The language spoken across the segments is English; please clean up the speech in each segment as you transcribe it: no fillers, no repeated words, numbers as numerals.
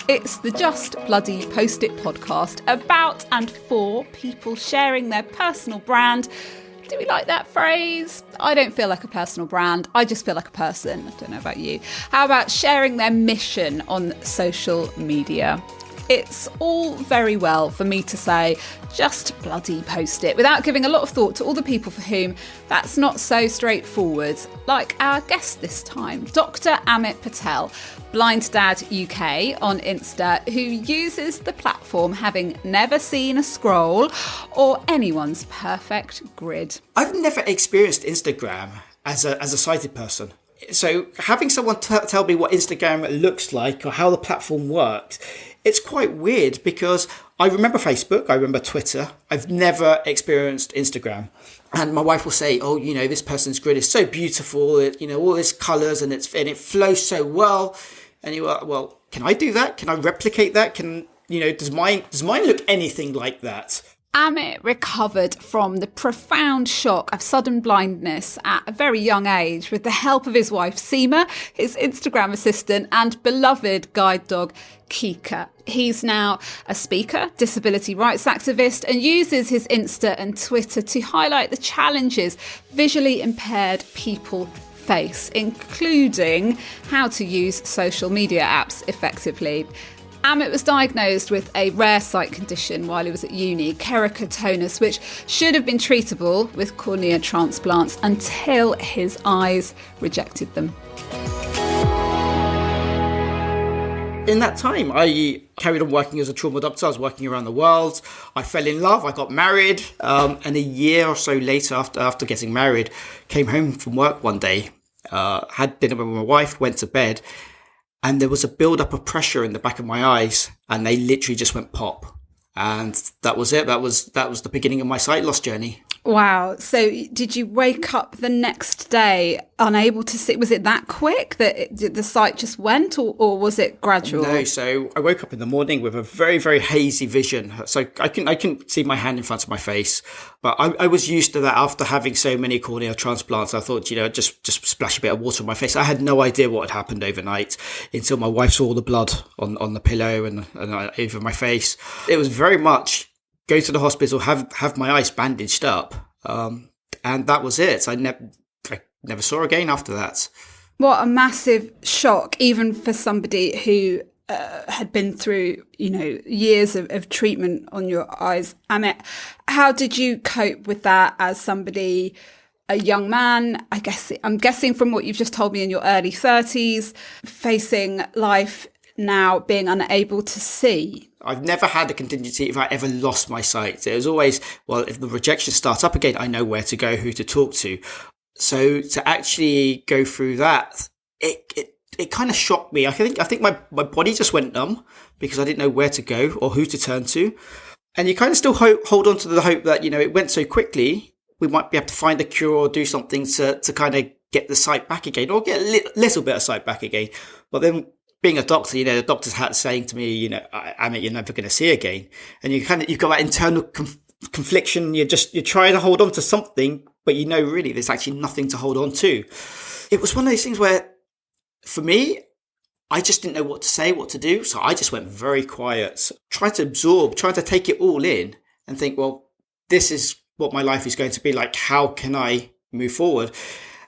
It's the Just Bloody Post-it podcast about and for people sharing their personal brand. Do we like that phrase? I don't feel like a personal brand. I just feel like a person. I don't know about you. How about sharing their mission on social media? It's all very well for me to say, just bloody post it, without giving a lot of thought to all the people for whom that's not so straightforward, like our guest this time, Dr Amit Patel, Blind Dad UK on Insta, who uses the platform having never seen a scroll or anyone's perfect grid. I've never experienced Instagram as a sighted person. So having someone tell me what Instagram looks like or how the platform works, it's quite weird because I remember Facebook, I remember Twitter. I've never experienced Instagram. And my wife will say, oh, you know, this person's grid is so beautiful, all these colours and it flows so well. And you are, well, can I do that? Can I replicate that? Does mine look anything like that? Amit recovered from the profound shock of sudden blindness at a very young age with the help of his wife Seema, his Instagram assistant and beloved guide dog Kika. He's now a speaker, disability rights activist, and uses his Insta and Twitter to highlight the challenges visually impaired people face, including how to use social media apps effectively. Amit was diagnosed with a rare sight condition while he was at uni, keratoconus, which should have been treatable with cornea transplants until his eyes rejected them. In that time, I carried on working as a trauma doctor. I was working around the world. I fell in love. I got married. And a year or so later, after getting married, came home from work one day, had dinner with my wife, went to bed. And there was a build-up of pressure in the back of my eyes, and they literally just went pop. And that was it. That was the beginning of my sight loss journey. Wow. So did you wake up the next day unable to see? Was it that quick that the sight just went, or was it gradual? No. So I woke up in the morning with a very, very hazy vision. So I couldn't see my hand in front of my face. But I was used to that after having so many corneal transplants. I thought, just splash a bit of water on my face. I had no idea what had happened overnight until my wife saw all the blood on the pillow and over my face. It was very much go to the hospital, have my eyes bandaged up. And that was it. I never saw again after that. What a massive shock, even for somebody who had been through, years of treatment on your eyes. Amit, how did you cope with that as somebody, a young man? I'm guessing from what you've just told me in your early 30s, facing life now being unable to see. I've never had a contingency if I ever lost my sight. It was always, well, if the rejection starts up again, I know where to go, who to talk to. So to actually go through that, it kind of shocked me. I think my body just went numb because I didn't know where to go or who to turn to. And you kind of still hold on to the hope that, it went so quickly, we might be able to find a cure or do something to kind of get the sight back again or get a little bit of sight back again. But then being a doctor, the doctor's hat saying to me, Amit, you're never going to see again. And you've got that internal confliction. You're trying to hold on to something, but really there's actually nothing to hold on to. It was one of those things where, for me, I just didn't know what to say, what to do. So I just went very quiet, tried to absorb, tried to take it all in and think, well, this is what my life is going to be like. How can I move forward?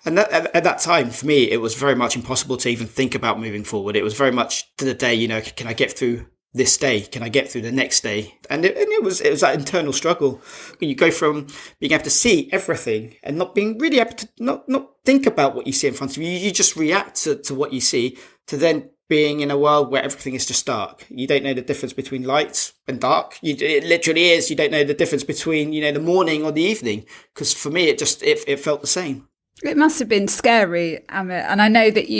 And at that time, for me, it was very much impossible to even think about moving forward. It was very much to the day, can I get through this day? Can I get through the next day? And it was that internal struggle. You go from being able to see everything and not being really able to not think about what you see in front of you. You just react to what you see, to then being in a world where everything is just dark. You don't know the difference between light and dark. It literally is. You don't know the difference between, the morning or the evening. Because for me, it felt the same. It must have been scary, Amit. And I know that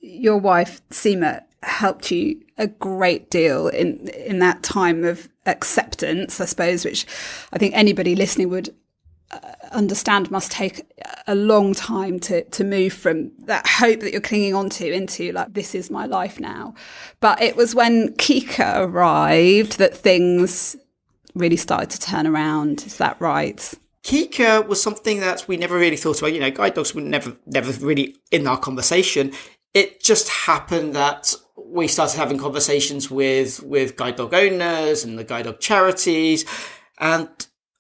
your wife, Seema, helped you a great deal in that time of acceptance, I suppose, which I think anybody listening would understand must take a long time to move from that hope that you're clinging on to into like, this is my life now. But it was when Kika arrived that things really started to turn around. Is that right? Kika was something that we never really thought about. Guide dogs were never really in our conversation. It just happened that we started having conversations with guide dog owners and the guide dog charities. And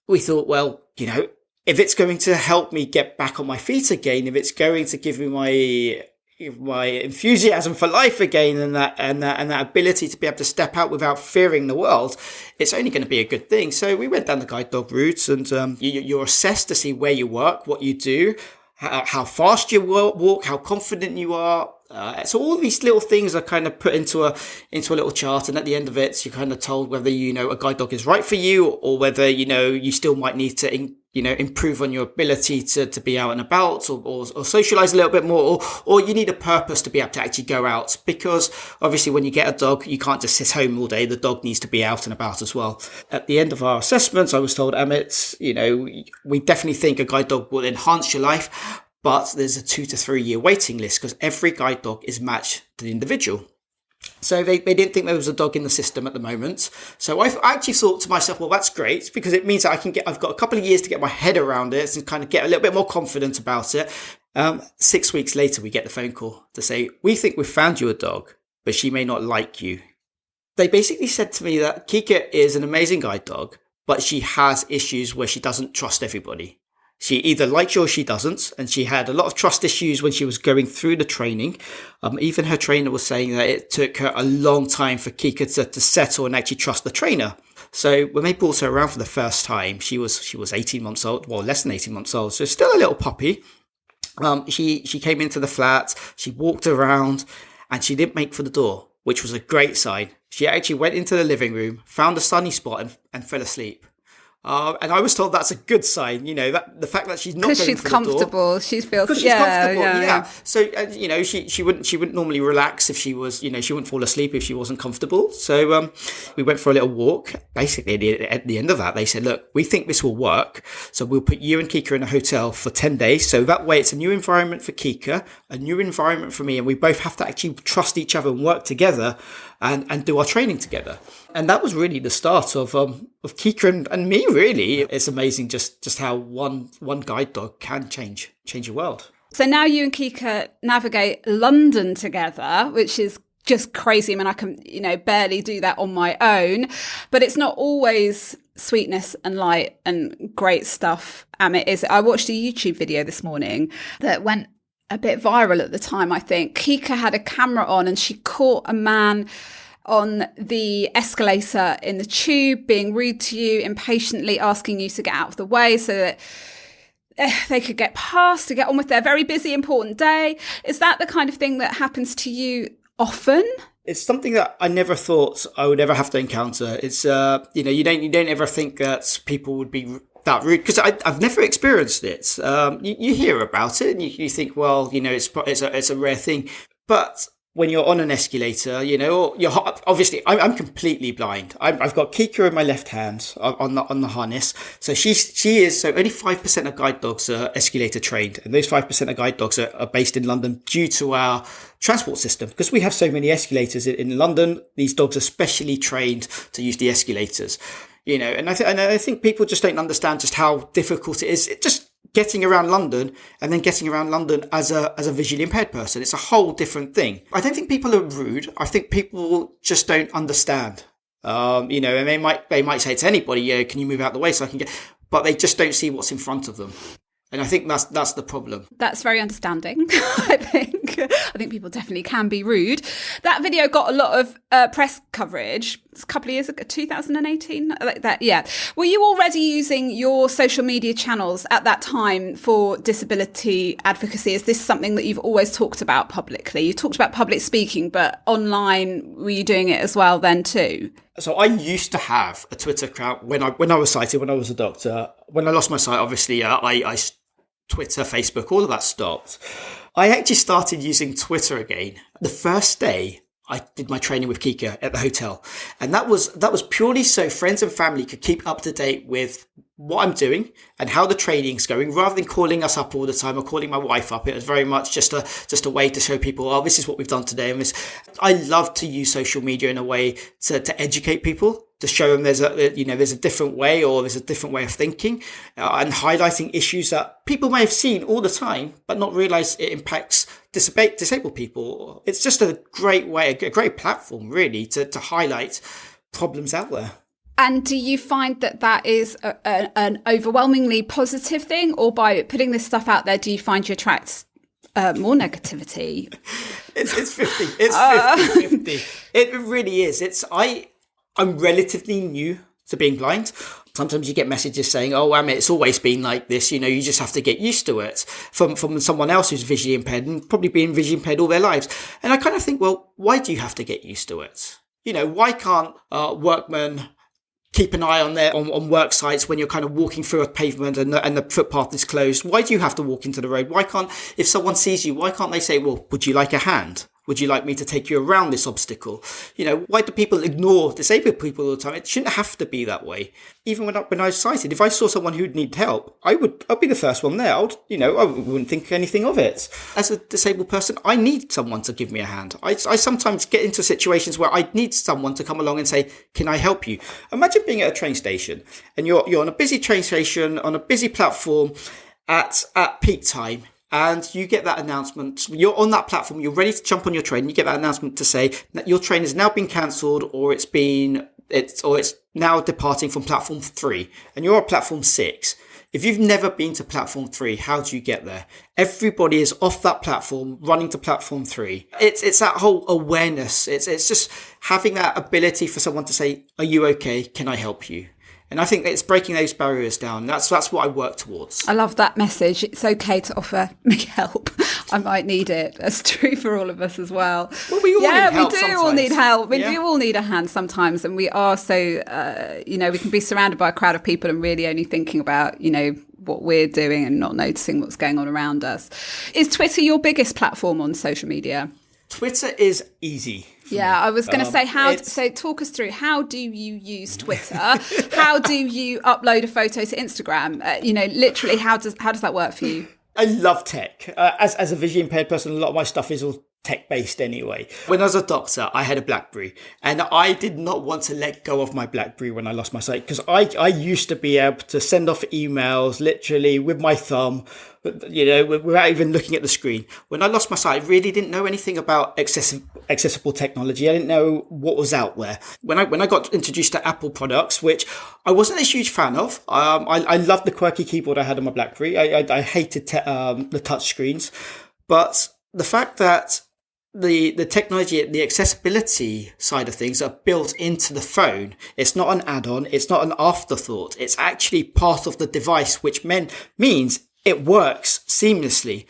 we thought, well, if it's going to help me get back on my feet again, if it's going to give me my enthusiasm for life again, and that ability to be able to step out without fearing the world, it's only going to be a good thing. So we went down the guide dog route, and you're assessed to see where you work, what you do, how fast you walk, how confident you are. So all these little things are kind of put into a little chart, and at the end of it, you're kind of told whether a guide dog is right for you, or whether you still might need to improve on your ability to be out and about, or socialize a little bit more, or you need a purpose to be able to actually go out, because obviously when you get a dog, you can't just sit home all day. The dog needs to be out and about as well. At the end of our assessments, I was told, Amit, we definitely think a guide dog will enhance your life, but there's a 2 to 3 year waiting list, because every guide dog is matched to the individual. So they didn't think there was a dog in the system at the moment. So I actually thought to myself, well, that's great, because it means that I've got a couple of years to get my head around it and kind of get a little bit more confident about it. 6 weeks later, we get the phone call to say, we think we've found you a dog, but she may not like you. They basically said to me that Kika is an amazing guide dog, but she has issues where she doesn't trust everybody. She either likes you or she doesn't, and she had a lot of trust issues when she was going through the training. Even her trainer was saying that it took her a long time for Kika to settle and actually trust the trainer. So when they brought her around for the first time, she was 18 months old, well, less than 18 months old, so still a little puppy. She came into the flat, she walked around, and she didn't make for the door, which was a great sign. She actually went into the living room, found a sunny spot, and fell asleep. And I was told that's a good sign, that the fact that she's not going for the door. Because she's comfortable, she feels, because she's comfortable, yeah. So, she wouldn't normally relax if she was, she wouldn't fall asleep if she wasn't comfortable. So, we went for a little walk. Basically, at the end of that, they said, look, we think this will work. So we'll put you and Kika in a hotel for 10 days. So that way it's a new environment for Kika, a new environment for me. And we both have to actually trust each other and work together and do our training together. And that was really the start of Kika and me, really. It's amazing just how one guide dog can change your world. So now you and Kika navigate London together, which is just crazy. I mean, I can, barely do that on my own, but it's not always sweetness and light and great stuff. I watched a YouTube video this morning that went a bit viral at the time, I think. Kika had a camera on and she caught a man on the escalator in the tube being rude to you, impatiently asking you to get out of the way so that they could get past, to get on with their very busy, important day. Is that the kind of thing that happens to you often? It's something that I never thought I would ever have to encounter. It's, you don't ever think that people would be that rude, because I've never experienced it. You hear about it and you think, well, it's a rare thing. But when you're on an escalator, obviously I'm completely blind. I've got Kika in my left hand on the harness. So she is, so only 5% of guide dogs are escalator trained. And those 5% of guide dogs are based in London due to our transport system. Because we have so many escalators in London, these dogs are specially trained to use the escalators. And I think people just don't understand just how difficult it is. Just getting around London, and then getting around London as a visually impaired person. It's a whole different thing. I don't think people are rude. I think people just don't understand. And they might say to anybody, can you move out the way so I can get, but they just don't see what's in front of them. And I think that's the problem. That's very understanding, I think. I think people definitely can be rude. That video got a lot of press coverage. It's a couple of years ago, 2018, like that. Yeah. Were you already using your social media channels at that time for disability advocacy? Is this something that you've always talked about publicly? You talked about public speaking, but online, were you doing it as well then too? So I used to have a Twitter account when I was sighted, when I was a doctor. When I lost my sight, obviously, I Twitter, Facebook, all of that stopped. I actually started using Twitter again the first day I did my training with Kika at the hotel. And that was purely so friends and family could keep up to date with what I'm doing and how the training's going, rather than calling us up all the time or calling my wife up. It was very much just a way to show people, oh, this is what we've done today. And I love to use social media in a way to educate people, to show them there's a different way, or there's a different way of thinking, and highlighting issues that people may have seen all the time, but not realize it impacts disabled people. It's just a great way, a great platform really to highlight problems out there. And do you find that is an overwhelmingly positive thing, or by putting this stuff out there, do you find you attract more negativity? It's 50. It's 50-50. It really is. I'm relatively new to being blind. Sometimes you get messages saying, oh, Amit, it's always been like this. You just have to get used to it, from someone else who's visually impaired and probably been visually impaired all their lives. And I kind of think, well, why do you have to get used to it? Why can't workmen keep an eye on work sites when you're kind of walking through a pavement and the footpath is closed? Why do you have to walk into the road? If someone sees you, why can't they say, well, would you like a hand? Would you like me to take you around this obstacle? Why do people ignore disabled people all the time? It shouldn't have to be that way. Even when I was sighted, if I saw someone who'd need help, I'd be the first one there. I wouldn't think anything of it. As a disabled person, I need someone to give me a hand. I sometimes get into situations where I need someone to come along and say, can I help you? Imagine being at a train station and you're on a busy train station, on a busy platform at peak time. And you get that announcement, you're on that platform, you're ready to jump on your train, you get that announcement to say that your train has now been cancelled, or it's now departing from platform 3, and you're on platform 6. If you've never been to platform 3, how do you get there? Everybody is off that platform, running to platform 3. It's that whole awareness. It's just having that ability for someone to say, are you okay? Can I help you? And I think it's breaking those barriers down. That's what I work towards. I love that message. It's okay to offer me help. I might need it. That's true for all of us as well. Well, we all need help. We do all need help. We do all need a hand sometimes. And we are so, we can be surrounded by a crowd of people and really only thinking about, what we're doing and not noticing what's going on around us. Is Twitter your biggest platform on social media? Twitter is easy. Yeah, I was going to say, so talk us through, how do you use Twitter? How do you upload a photo to Instagram? Literally, how does that work for you? I love tech. As a visually impaired person, a lot of my stuff is all tech-based anyway. When I was a doctor, I had a BlackBerry, and I did not want to let go of my BlackBerry when I lost my sight, because I used to be able to send off emails literally with my thumb, without even looking at the screen. When I lost my sight, I really didn't know anything about accessible technology. I didn't know what was out there. When I got introduced to Apple products, which I wasn't a huge fan of, I loved the quirky keyboard I had on my BlackBerry. I hated the touch screens, but the fact that the technology, the accessibility side of things are built into the phone. It's not an add-on. It's not an afterthought. It's actually part of the device, which means it works seamlessly.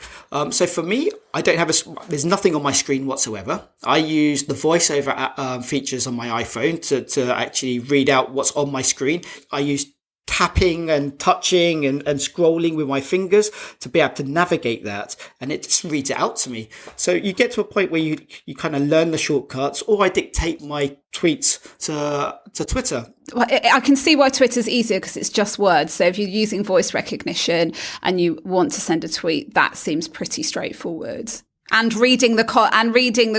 So for me, there's nothing on my screen whatsoever. I use the voiceover features on my iPhone to actually read out what's on my screen. I use tapping and touching and scrolling with my fingers to be able to navigate that, and it just reads it out to me. So you get to a point where you kind of learn the shortcuts, or I dictate my tweets to Twitter. Well, I can see why Twitter's easier, because it's just words. So if you're using voice recognition and you want to send a tweet, that seems pretty straightforward. And reading the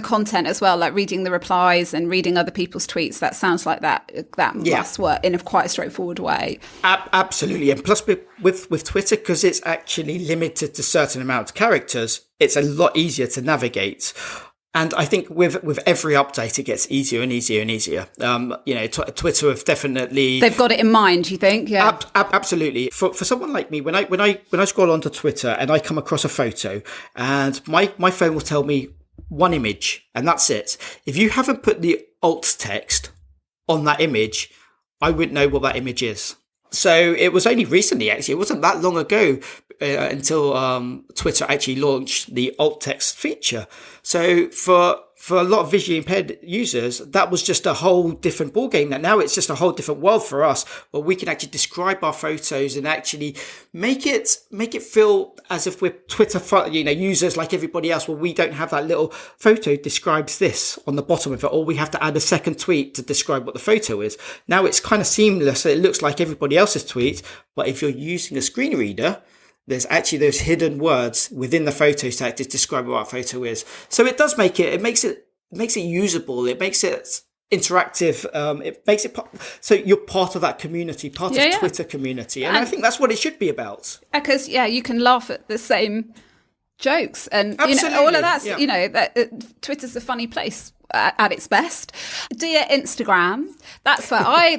content as well, like reading the replies and reading other people's tweets. That sounds like that must work in a quite a straightforward way. Absolutely. And plus with Twitter, because it's actually limited to certain amount of characters, it's a lot easier to navigate. And I think with every update, it gets easier and easier and easier. Twitter have definitely... They've got it in mind, you think? Yeah. Absolutely. For someone like me, when I scroll onto Twitter and I come across a photo, and my phone will tell me one image, and that's it. If you haven't put the alt text on that image, I wouldn't know what that image is. So it was only recently, actually, it wasn't that long ago until Twitter actually launched the alt text feature. So for for a lot of visually impaired users, that was just a whole different ballgame. Now it's just a whole different world for us, where we can actually describe our photos and actually make it feel as if we're Twitter, users like everybody else, where we don't have that little photo describes this on the bottom of it, or we have to add a second tweet to describe what the photo is. Now it's kind of seamless. It looks like everybody else's tweet, but if you're using a screen reader, there's actually those hidden words within the photo tag to describe what our photo is. So it does makes it usable. It makes it interactive. It makes it so you're part of that community, part of Twitter community. And I think that's what it should be about. Because, you can laugh at the same jokes and, all of that's, Twitter's a funny place at its best. Dear Instagram, that's where I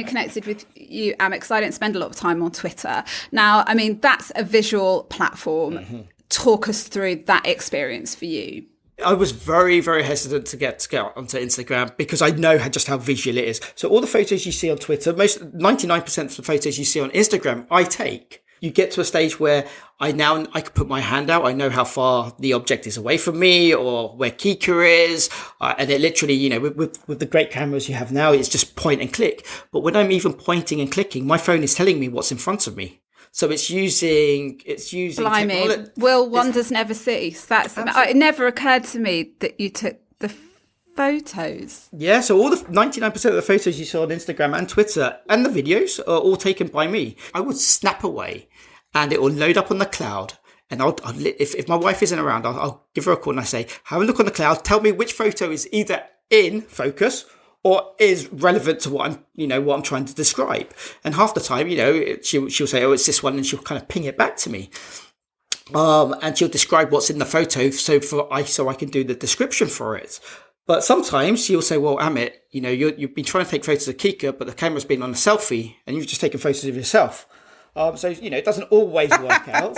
connected with you, Amit, because I don't spend a lot of time on Twitter. Now, I mean, that's a visual platform. Mm-hmm. Talk us through that experience for you. I was very, very hesitant to get onto Instagram because I know just how visual it is. So all the photos you see on Twitter, 99% of the photos you see on Instagram, I take. You get to a stage where I can put my hand out. I know how far the object is away from me or where Kika is. And it literally, with the great cameras you have now, it's just point and click. But when I'm even pointing and clicking, my phone is telling me what's in front of me. So it's using Blimey. Will wonders never cease. It never occurred to me that you took the photos. Yeah, so all the 99% of the photos you saw on Instagram and Twitter and the videos are all taken by me. I would snap away and it will load up on the cloud. And if my wife isn't around, I'll give her a call and I say, have a look on the cloud. Tell me which photo is either in focus or is relevant to what I'm trying to describe. And half the time, she'll say, oh, it's this one, and she'll kind of ping it back to me. And she'll describe what's in the photo so I can do the description for it. But sometimes she'll say, well, Amit, you've been trying to take photos of Kika, but the camera's been on a selfie and you've just taken photos of yourself. So, it doesn't always work out.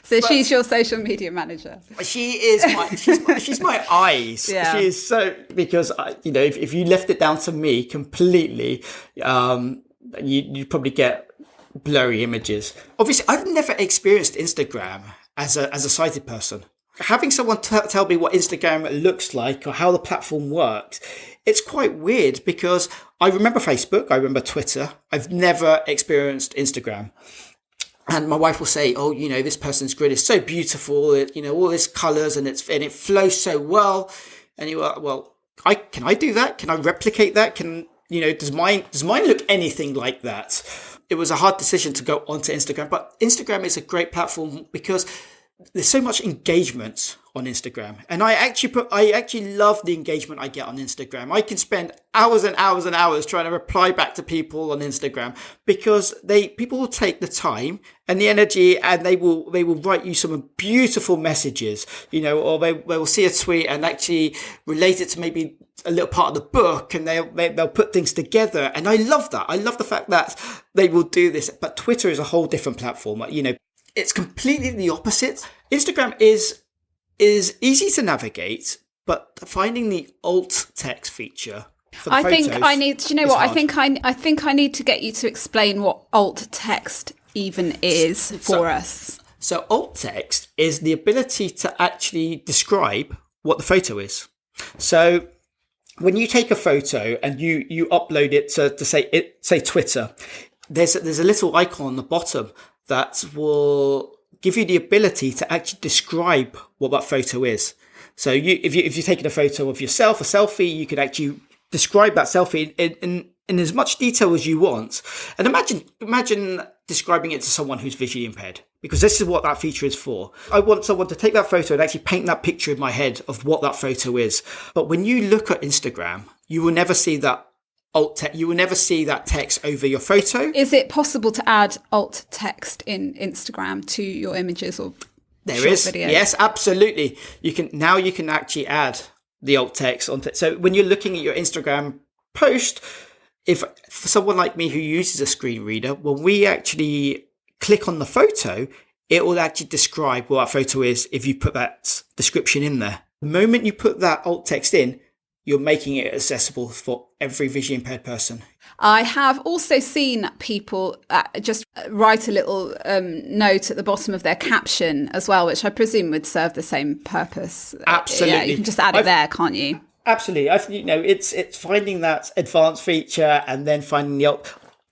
So she's your social media manager. She is she's my eyes. Yeah. She is so, because, if you left it down to me completely, you'd probably get blurry images. Obviously, I've never experienced Instagram as a sighted person. Having someone tell me what Instagram looks like or how the platform works, it's quite weird because I remember Facebook, I remember Twitter. I've never experienced Instagram. And my wife will say, oh, this person's grid is so beautiful, all these colours and it flows so well. And you are, well, can I do that? Can I replicate that? Does mine look anything like that? It was a hard decision to go onto Instagram, but Instagram is a great platform because there's so much engagement on Instagram. And I actually love the engagement I get on Instagram. I can spend hours and hours and hours trying to reply back to people on Instagram because people will take the time and the energy and they will write you some beautiful messages, or they will see a tweet and actually relate it to maybe a little part of the book and they'll put things together. And I love that. I love the fact that they will do this. But Twitter is a whole different platform. It's completely the opposite. Instagram is easy to navigate, but finding the alt text feature for the photos, I think I need to get you to explain what alt text even is for us. So alt text is the ability to actually describe what the photo is. So when you take a photo and you upload it to say Twitter, there's a little icon on the bottom that will give you the ability to actually describe what that photo is. So if you're taking a photo of yourself, a selfie, you could actually describe that selfie in as much detail as you want. And imagine describing it to someone who's visually impaired, because this is what that feature is for. I want someone to take that photo and actually paint that picture in my head of what that photo is. But when you look at Instagram, you will never see that alt text. You will never see that text over your photo. Is it possible to add alt text in Instagram to your images or there is videos? Yes, absolutely. You can actually add the alt text onto. So when you're looking at your Instagram post, if for someone like me who uses a screen reader, when we actually click on the photo, it will actually describe what that photo is if you put that description in there. The moment you put that alt text in, you're making it accessible for every visually impaired person. I have also seen people just write a little note at the bottom of their caption as well, which I presume would serve the same purpose. Absolutely. Yeah, you can just add it there, can't you? Absolutely. It's finding that advanced feature and then finding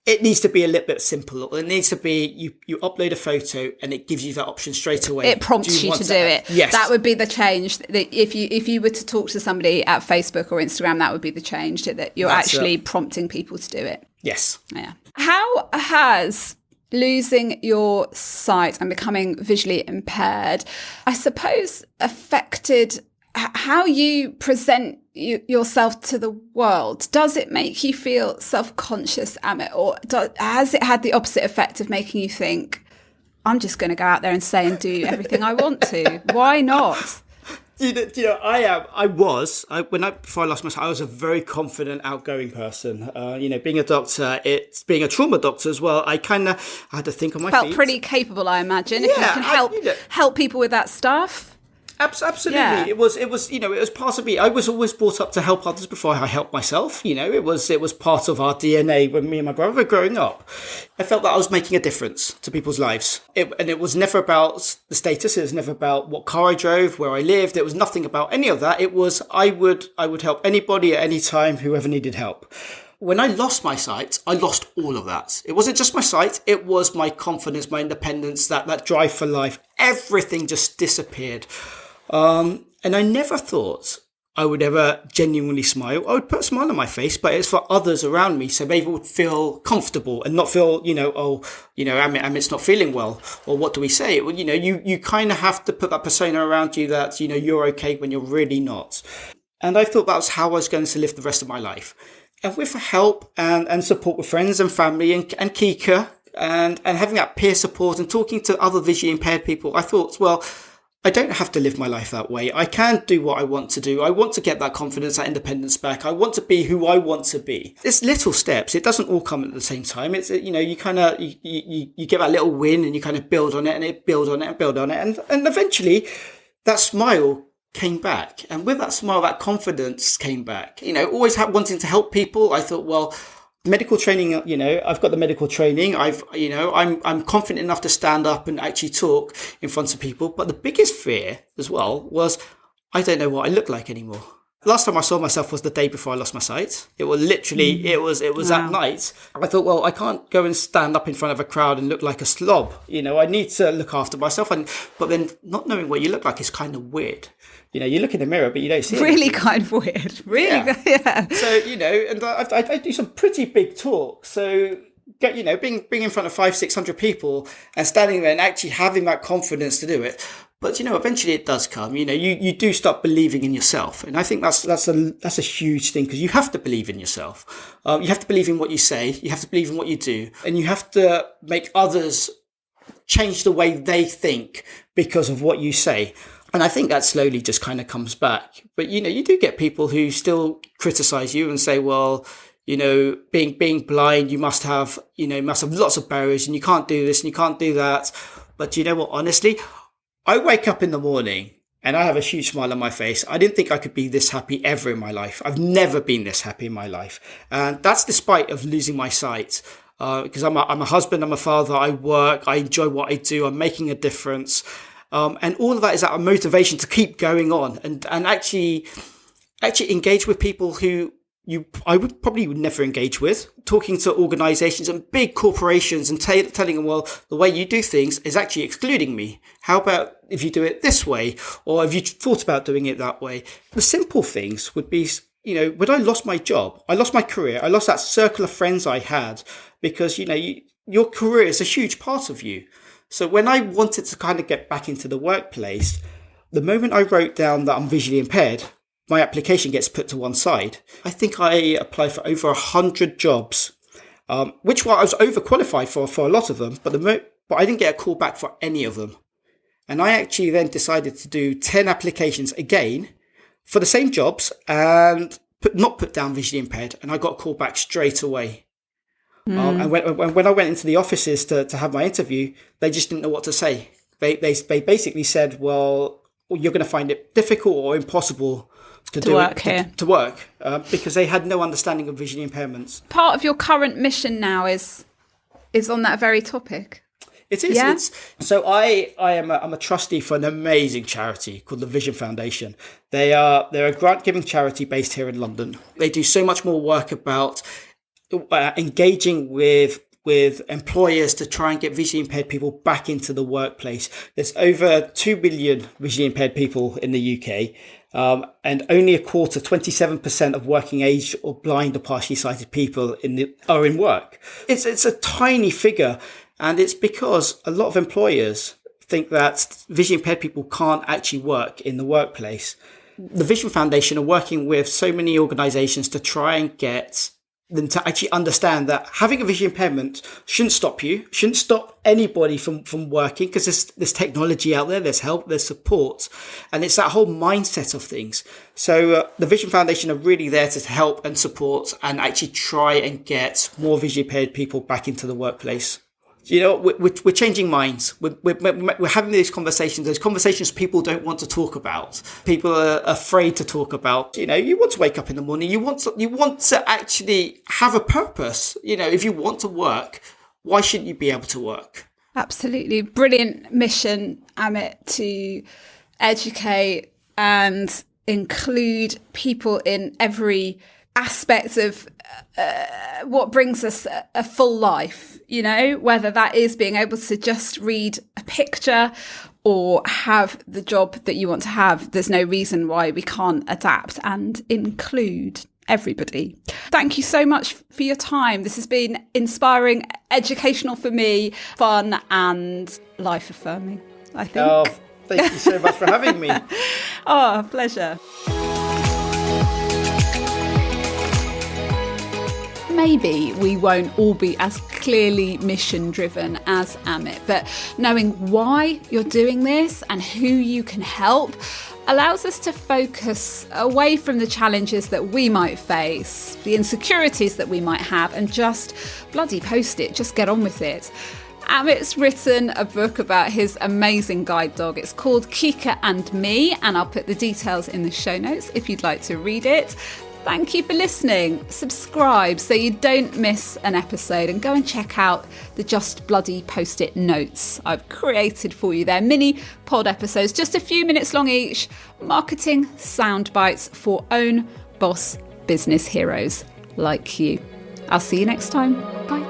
it needs to be a little bit simple. It needs to be you upload a photo and it gives you that option straight away. It prompts you to do it. Yes. That would be the change. If you were to talk to somebody at Facebook or Instagram, that would be the change, that you're actually prompting people to do it. Yes. Yeah. How has losing your sight and becoming visually impaired, I suppose, affected how you present yourself to the world? Does it make you feel self-conscious, Amit, or has it had the opposite effect of making you think, I'm just going to go out there and say and do everything I want to? Why not? Before I lost my sight, I was a very confident, outgoing person. Being a doctor, being a trauma doctor as well, I had to think on my feet. Felt pretty capable, I imagine, if you can help people with that stuff. Absolutely. Yeah. It was part of me. I was always brought up to help others before I helped myself. It was part of our DNA when me and my brother were growing up. I felt that I was making a difference to people's lives. And it was never about the status. It was never about what car I drove, where I lived. It was nothing about any of that. It was, I would help anybody at any time, whoever needed help. When I lost my sight, I lost all of that. It wasn't just my sight. It was my confidence, my independence, that drive for life. Everything just disappeared. And I never thought I would ever genuinely smile. I would put a smile on my face, but it's for others around me, so they would feel comfortable and not feel, Amit's not feeling well, or what do we say? You kind of have to put that persona around you that, you're okay when you're really not. And I thought that was how I was going to live the rest of my life. And with help and support with friends and family and Kika and having that peer support and talking to other visually impaired people, I thought, well, I don't have to live my life that way. I can do what I want to do. I want to get that confidence, that independence back. I want to be who I want to be. It's little steps. It doesn't all come at the same time. It's, you get that little win and you kind of build on it and it build on it and build on it. And eventually that smile came back. And with that smile, that confidence came back. Always wanting to help people. I thought, well, medical training, I've got the medical training. I'm confident enough to stand up and actually talk in front of people. But the biggest fear as well was I don't know what I look like anymore. Last time I saw myself was the day before I lost my sight. It was literally, it was that night. I thought, well, I can't go and stand up in front of a crowd and look like a slob. I need to look after myself. But then not knowing what you look like is kind of weird. You look in the mirror, but you don't see it. Really kind of weird. Really, yeah. So, and I do some pretty big talks. So, being in front of 500-600 people and standing there and actually having that confidence to do it. But, eventually it does come. You do start believing in yourself. And I think that's a huge thing, because you have to believe in yourself. You have to believe in what you say. You have to believe in what you do. And you have to make others change the way they think because of what you say. And I think that slowly just kind of comes back. But, you do get people who still criticize you and say, well, being blind, you must have lots of barriers and you can't do this and you can't do that. But you know what? Honestly, I wake up in the morning and I have a huge smile on my face. I didn't think I could be this happy ever in my life. I've never been this happy in my life. And that's despite of losing my sight. Because I'm a husband, I'm a father, I work, I enjoy what I do, I'm making a difference. And all of that is a motivation to keep going on and actually engage with people who I would probably never engage with, talking to organizations and big corporations and telling them, well, the way you do things is actually excluding me. How about if you do it this way? Or have you thought about doing it that way? The simple things would be, when I lost my job, I lost my career, I lost that circle of friends I had, because, your career is a huge part of you. So when I wanted to kind of get back into the workplace, the moment I wrote down that I'm visually impaired, my application gets put to one side. I think I applied for over 100 jobs, which I was overqualified for a lot of them, but I didn't get a call back for any of them. And I actually then decided to do 10 applications again for the same jobs and not put down visually impaired. And I got a call back straight away. And when I went into the offices to have my interview, they just didn't know what to say. They basically said, well, you're going to find it difficult or impossible to work here. To work, because they had no understanding of vision impairments. Part of your current mission now is on that very topic. It is. Yeah? So I'm a trustee for an amazing charity called the Vision Foundation. They're a grant-giving charity based here in London. They do so much more work about engaging with employers to try and get visually impaired people back into the workplace. There's over 2 million visually impaired people in the UK. And only a quarter, 27% of working age or blind or partially sighted people are in work. It's a tiny figure, and it's because a lot of employers think that visually impaired people can't actually work in the workplace. The Vision Foundation are working with so many organisations to try and get them to actually understand that having a vision impairment shouldn't stop anybody from working, because there's technology out there, there's help, there's support, and it's that whole mindset of things. So the Vision Foundation are really there to help and support and actually try and get more visually impaired people back into the workplace. You know, we're changing minds. We're having these conversations. Those conversations people don't want to talk about. People are afraid to talk about. You know, you want to wake up in the morning. You want to actually have a purpose. You know, if you want to work, why shouldn't you be able to work? Absolutely. Brilliant mission, Amit, to educate and include people in every aspect of what brings us a full life, you know, whether that is being able to just read a picture or have the job that you want to have. There's no reason why we can't adapt and include everybody. Thank you so much for your time. This has been inspiring, educational for me, fun and life affirming, I think. Oh, thank you so much for having me. Oh, pleasure. Maybe we won't all be as clearly mission driven as Amit, but knowing why you're doing this and who you can help allows us to focus away from the challenges that we might face, the insecurities that we might have, and just bloody post it, just get on with it. Amit's written a book about his amazing guide dog. It's called Kika and Me, and I'll put the details in the show notes if you'd like to read it. Thank you for listening. Subscribe so you don't miss an episode, and go and check out the Just Bloody Post-it notes I've created for you. They're mini pod episodes, just a few minutes long each, marketing sound bites for own boss business heroes like you. I'll see you next time. Bye.